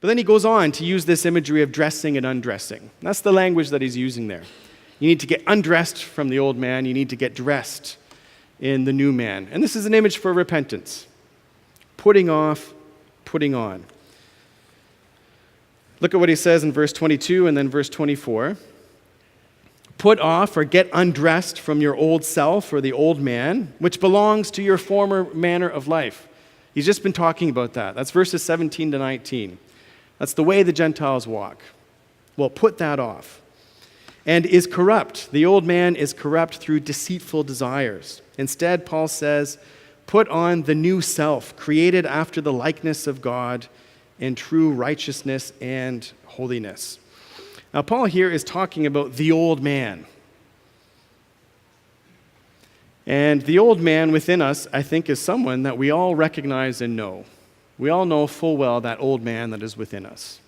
But then he goes on to use this imagery of dressing and undressing. That's the language that he's using there. You need to get undressed from the old man. You need to get dressed in the new man. And this is an image for repentance. Putting off, putting on. Look at what he says in verse 22 and then verse 24. Put off or get undressed from your old self or the old man, which belongs to your former manner of life. He's just been talking about that. That's verses 17 to 19. That's the way the Gentiles walk. Well, put that off. And is corrupt. The old man is corrupt through deceitful desires. Instead, Paul says, put on the new self, created after the likeness of God in true righteousness and holiness. Now, Paul here is talking about the old man. And the old man within us, I think, is someone that we all recognize and know. We all know full well that old man that is within us.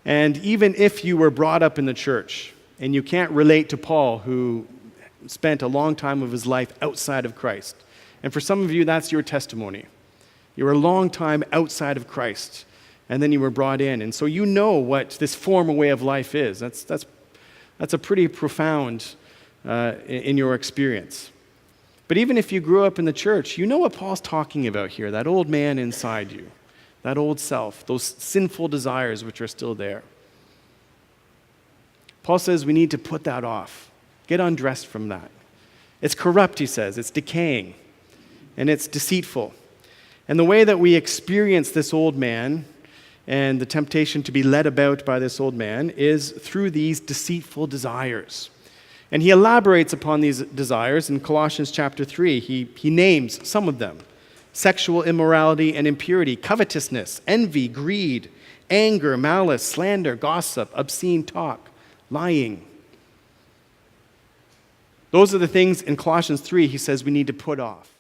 And even if you were brought up in the church and you can't relate to Paul, who spent a long time of his life outside of Christ, and for some of you, that's your testimony. You were a long time outside of Christ, and then you were brought in. And so you know what this former way of life is. That's a pretty profound in your experience. But even if you grew up in the church, you know what Paul's talking about here, that old man inside you, that old self, those sinful desires which are still there. Paul says we need to put that off. Get undressed from that. It's corrupt, he says. It's decaying. And it's deceitful. And the way that we experience this old man and the temptation to be led about by this old man is through these deceitful desires. And he elaborates upon these desires in Colossians chapter 3. He names some of them: sexual immorality and impurity, covetousness, envy, greed, anger, malice, slander, gossip, obscene talk, lying. Those are the things in Colossians 3 he says we need to put off.